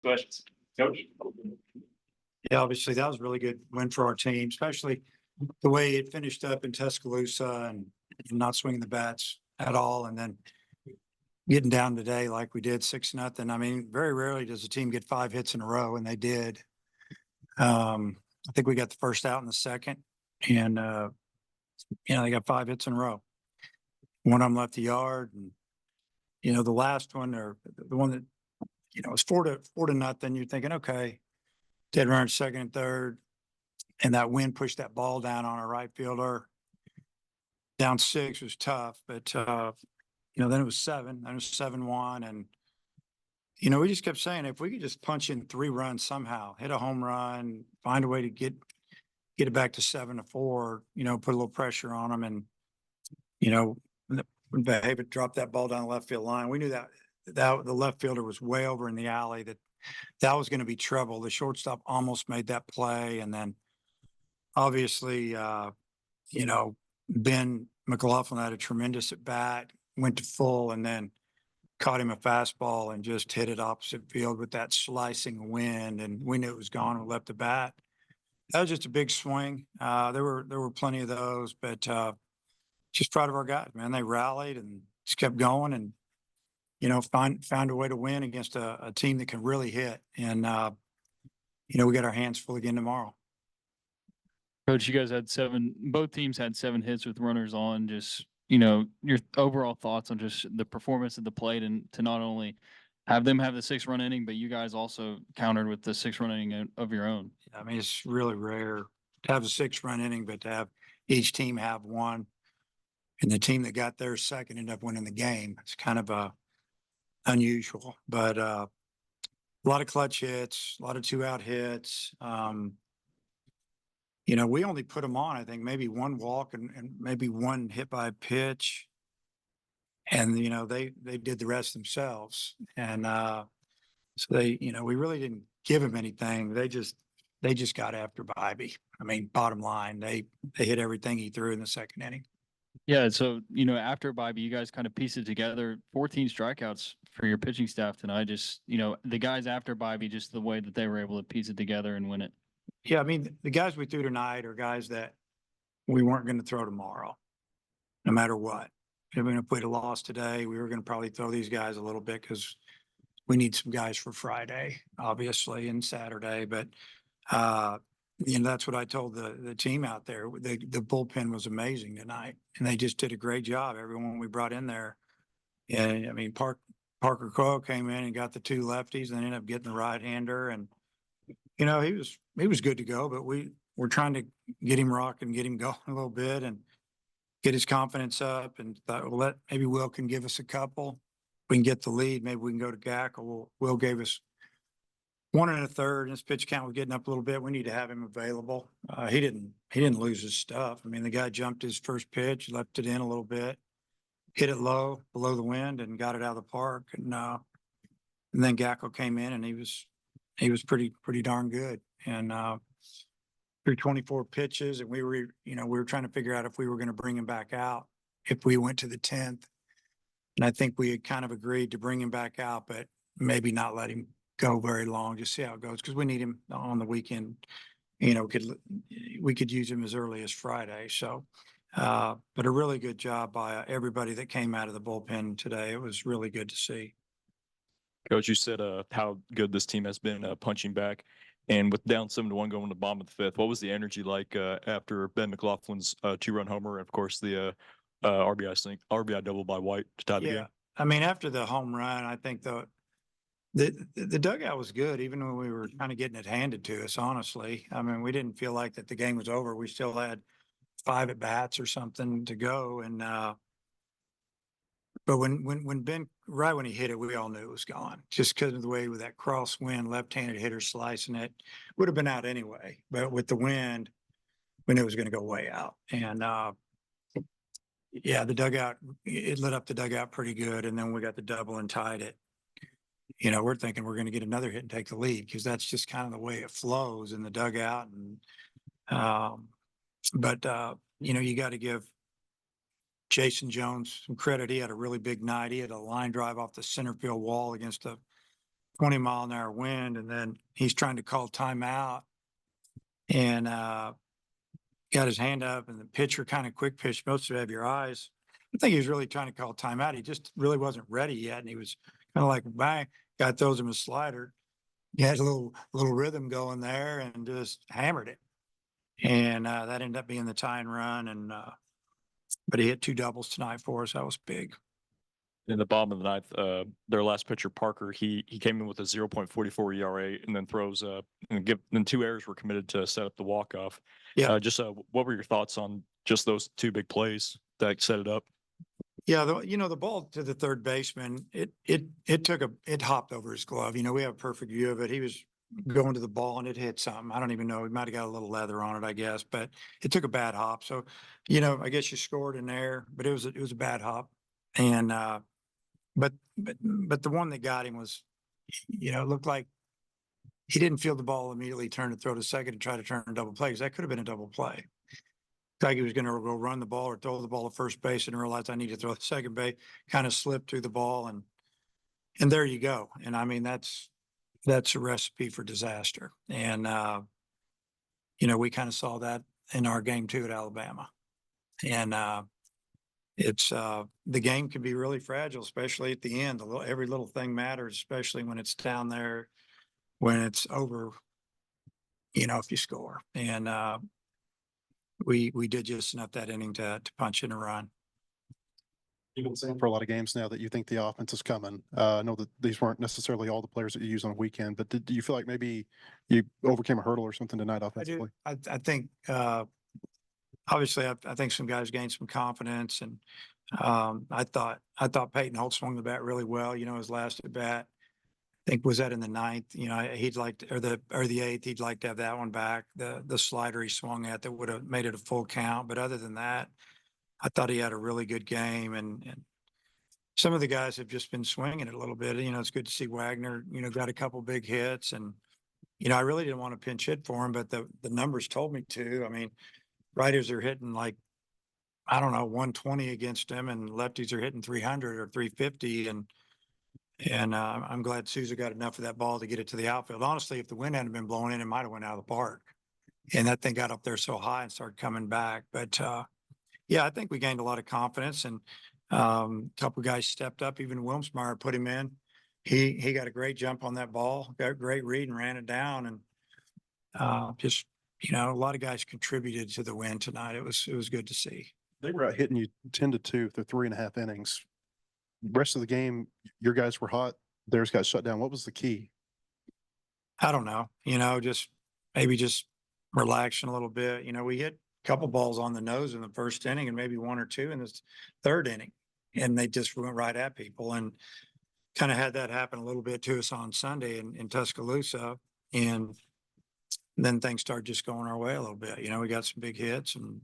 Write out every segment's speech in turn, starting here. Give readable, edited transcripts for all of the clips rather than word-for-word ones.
Questions, Coach? Yeah, obviously that was a really good win for our team, especially the way it finished up in Tuscaloosa and not swinging the bats at all. And then getting down today like we did 6-0. I mean, very rarely does a team get 5 hits in a row, and they did. I think we got the first out in the second, and they got 5 hits in a row. One of them left the yard, and the last one, or the one that was 4-0. You're thinking, okay, dead runner second and third, and that wind pushed that ball down on our right fielder. Down 6 was tough, but then it was 7. Then it was 7-1, and we just kept saying if we could just punch in 3 runs somehow, hit a home run, find a way to get it back to 7-4, put a little pressure on them, and when Behavior dropped that ball down the left field line, we knew that the left fielder was way over in the alley, that was going to be trouble. The shortstop almost made that play, and then obviously, Ben McLaughlin had a tremendous at bat, went to full, and then caught him a fastball and just hit it opposite field with that slicing wind, and we knew it was gone and left the bat. That was just a big swing. There were plenty of those, but just proud of our guys, man. They rallied and just kept going, and found a way to win against a team that can really hit. And we got our hands full again tomorrow. Coach, you guys had both teams had 7 hits with runners on. Just, your overall thoughts on just the performance at the plate, and to not only have them have the 6-run inning, but you guys also countered with the 6-run inning of your own. I mean, it's really rare to have a 6-run inning, but to have each team have one, and the team that got theirs second ended up winning the game. It's kind of unusual, but a lot of clutch hits, a lot of 2-out hits. We only put them on, I think, maybe 1 walk and maybe 1 hit by a pitch. And, they did the rest themselves. And so we really didn't give them anything. They just got after Bobby. I mean, bottom line, they hit everything he threw in the second inning. Yeah. So, after Bobby, you guys kind of pieced it together. 14 strikeouts for your pitching staff tonight. Just, the guys after Bobby, just the way that they were able to piece it together and win it. Yeah, I mean, the guys we threw tonight are guys that we weren't going to throw tomorrow, no matter what. I mean, if we'd have lost today, we were going to probably throw these guys a little bit because we need some guys for Friday, obviously, and Saturday. But, that's what I told the team out there. The bullpen was amazing tonight, and they just did a great job. Everyone we brought in there. And, I mean, Parker Crowe came in and got the 2 lefties and ended up getting the right-hander. And, he was good to go, but we're trying to get him rocking, get him going a little bit and get his confidence up, and thought, well, maybe Will can give us a couple. We can get the lead. Maybe we can go to Gackle. Will gave us 1 1/3, and his pitch count was getting up a little bit. We need to have him available. He didn't lose his stuff. I mean, the guy jumped his first pitch, left it in a little bit, hit it low, below the wind, and got it out of the park. And then Gackle came in, and he was pretty darn good. And through 24 pitches, and we were trying to figure out if we were going to bring him back out if we went to the 10th. And I think we had kind of agreed to bring him back out, but maybe not let him go very long, just see how it goes, because we need him on the weekend. We could use him as early as Friday. So, but a really good job by everybody that came out of the bullpen today. It was really good to see. Coach, you said how good this team has been punching back, and with down 7-1 going to the bottom of the 5th, what was the energy like after Ben McLaughlin's 2-run homer, and of course the RBI double by White to tie the game? I mean, after the home run, I think the dugout was good, even when we were kind of getting it handed to us. Honestly, I mean, we didn't feel like that the game was over. We still had 5 at bats or something to go, and but when Ben, right when he hit it, we all knew it was gone, just because of the way with that crosswind left-handed hitter slicing it. Would have been out anyway, but with the wind, we knew it was going to go way out. And the dugout, it lit up the dugout pretty good, and then we got the double and tied it. We're thinking we're going to get another hit and take the lead, because that's just kind of the way it flows in the dugout. And you got to give Jason Jones some credit. He had a really big night. He had a line drive off the center field wall against a 20-mile-an-hour wind, and then he's trying to call timeout and got his hand up, and the pitcher kind of quick pitch, most of it have your eyes. I think he was really trying to call timeout. He just really wasn't ready yet, and he was kind of like, bang, guy throws him a slider. He had a little rhythm going there and just hammered it. And that ended up being the tying run. And but he hit 2 doubles tonight for us. That was big. In the bottom of the ninth, their last pitcher, Parker, he came in with a 0.44 ERA and then throws then 2 errors were committed to set up the walk-off. Yeah. What were your thoughts on just those 2 big plays that set it up? Yeah, the ball to the third baseman, it hopped over his glove. We have a perfect view of it. He was going to the ball and it hit something. I don't even know. He might have got a little leather on it, I guess, but it took a bad hop. So, I guess you scored in there, but it was a bad hop. And but the one that got him was, it looked like he didn't feel the ball immediately turn to throw to second and try to turn a double play, because that could have been a double play. Like he was going to go run the ball or throw the ball to first base and realize I need to throw the second base, kind of slipped through the ball, and there you go. And I mean, that's a recipe for disaster. And, we kind of saw that in our game 2 at Alabama. And it's the game can be really fragile, especially at the end. Every little thing matters, especially when it's down there, when it's over, if you score. And we did just enough that inning to punch in a run. You've been saying for a lot of games now that you think the offense is coming. I know that these weren't necessarily all the players that you use on a weekend, but do you feel like maybe you overcame a hurdle or something tonight offensively? I think obviously I think some guys gained some confidence, and I thought Peyton Holt swung the bat really well. His last at bat, I think, was that in the 9th. He'd like to, or the 8th, he'd like to have that one back. The slider he swung at that would have made it a full count. But other than that, I thought he had a really good game, and some of the guys have just been swinging it a little bit. It's good to see Wagner, got a couple big hits, and I really didn't want to pinch hit for him, but the numbers told me to. I mean, righties are hitting like, I don't know, 120 against him, and lefties are hitting 300 or 350, and I'm glad Souza got enough of that ball to get it to the outfield. Honestly, if the wind hadn't been blowing in, it might have went out of the park, and that thing got up there so high and started coming back. But yeah, I think we gained a lot of confidence, and a couple guys stepped up. Even Wilmsmeyer put him in. He got a great jump on that ball, got a great read and ran it down. And just, a lot of guys contributed to the win tonight. It was good to see. They were out hitting you 10-2 through 3.5 innings. Rest of the game, your guys were hot. Theirs got shut down. What was the key? I don't know, just maybe just relaxing a little bit. We hit couple balls on the nose in the first inning and maybe 1 or 2 in the third inning, and they just went right at people, and kind of had that happen a little bit to us on Sunday in Tuscaloosa. And then things started just going our way a little bit. We got some big hits and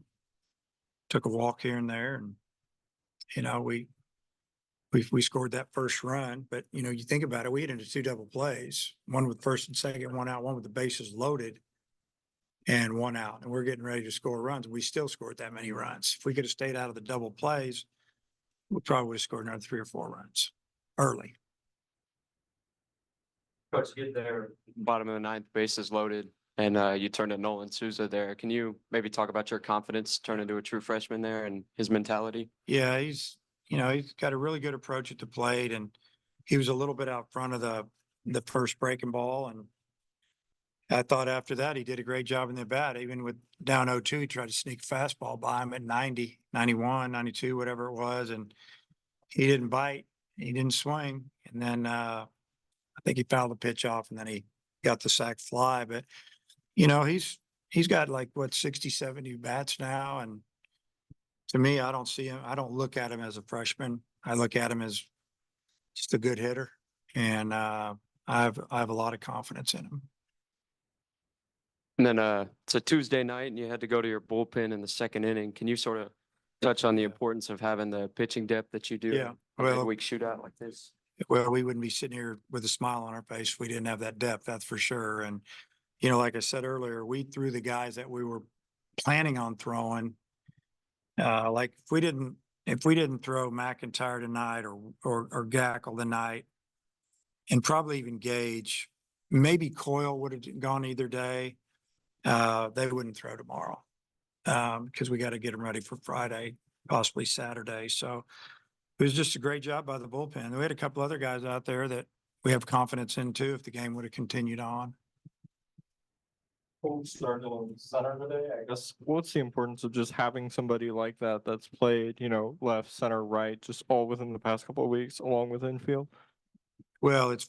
took a walk here and there, and we scored that first run. But you think about it, we hit into 2 double plays, one with first and second, one out, one with the bases loaded, and 1 out, and we're getting ready to score runs. We still scored that many runs. If we could have stayed out of the double plays, we probably would have scored another 3 or 4 runs early. Coach, get there, bottom of the 9th, bases loaded, and you turned to Nolan Souza there. Can you maybe talk about your confidence turning to a true freshman there and his mentality? Yeah, he's got a really good approach at the plate, and he was a little bit out front of the first breaking ball, and I thought after that, he did a great job in the bat. Even with down 0-2, he tried to sneak fastball by him at 90, 91, 92, whatever it was. And he didn't bite. He didn't swing. And then I think he fouled the pitch off, and then he got the sac fly. But, he's got like, 60, 70 bats now. And to me, I don't see him. I don't look at him as a freshman. I look at him as just a good hitter. And I have a lot of confidence in him. And then it's a Tuesday night, and you had to go to your bullpen in the second inning. Can you sort of touch on the importance of having the pitching depth that you do? Yeah, in a well, midweek shootout like this. Well, we wouldn't be sitting here with a smile on our face if we didn't have that depth, that's for sure. And, like I said earlier, we threw the guys that we were planning on throwing. Like if we didn't throw McIntyre tonight or Gackle tonight, and probably even Gage. Maybe Coyle would have gone either day. They wouldn't throw tomorrow. Because we got to get them ready for Friday, possibly Saturday. So it was just a great job by the bullpen. We had a couple other guys out there that we have confidence in too, if the game would have continued on. Started on center today, I guess. What's the importance of just having somebody like that that's played, left, center, right, just all within the past couple of weeks, along with infield? Well, it's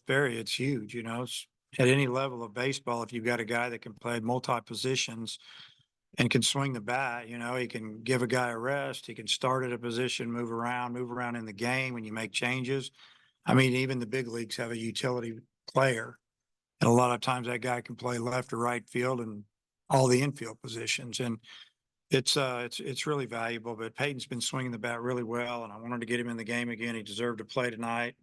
huge, it's at any level of baseball. If you've got a guy that can play multi positions and can swing the bat, he can give a guy a rest. He can start at a position, move around in the game when you make changes. I mean, even the big leagues have a utility player. And a lot of times that guy can play left or right field and all the infield positions. And it's really valuable, but Peyton's been swinging the bat really well. And I wanted to get him in the game again. He deserved to play tonight,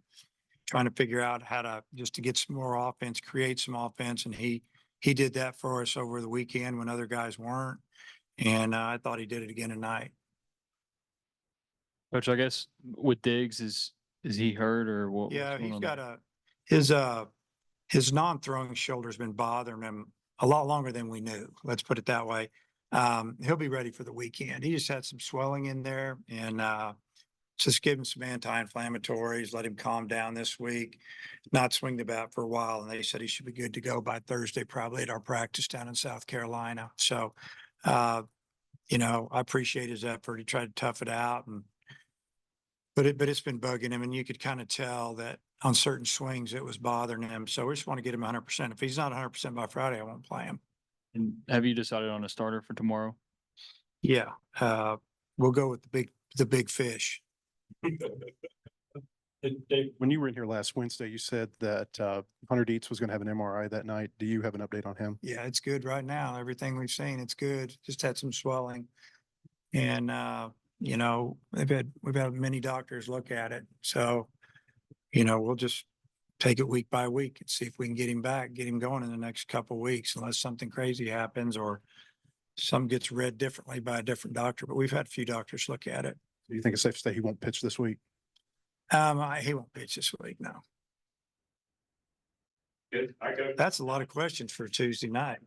trying to figure out how to just to get some more offense, create some offense. And he did that for us over the weekend when other guys weren't. And I thought he did it again tonight. Coach, I guess with Diggs, is he hurt or what? Yeah, what's going he's on got there? his non-throwing shoulder's been bothering him a lot longer than we knew. Let's put it that way. He'll be ready for the weekend. He just had some swelling in there and just give him some anti-inflammatories, let him calm down this week, not swing the bat for a while. And they said he should be good to go by Thursday, probably at our practice down in South Carolina. So, I appreciate his effort. He tried to tough it out but it's been bugging him, and you could kind of tell that on certain swings it was bothering him. So we just want to get him 100%. If he's not 100% by Friday, I won't play him. And have you decided on a starter for tomorrow? Yeah, we'll go with the big fish. Dave, when you were in here last Wednesday, you said that Hunter Dietz was going to have an MRI that night. Do you have an update on him? Yeah, it's good right now. Everything we've seen, it's good. Just had some swelling, and we've had many doctors look at it. So, we'll just take it week by week and see if we can get him back, get him going in the next couple of weeks, unless something crazy happens or some gets read differently by a different doctor. But we've had a few doctors look at it. Do you think it's safe to say he won't pitch this week? He won't pitch this week. No. Good. I go. That's a lot of questions for Tuesday night, man.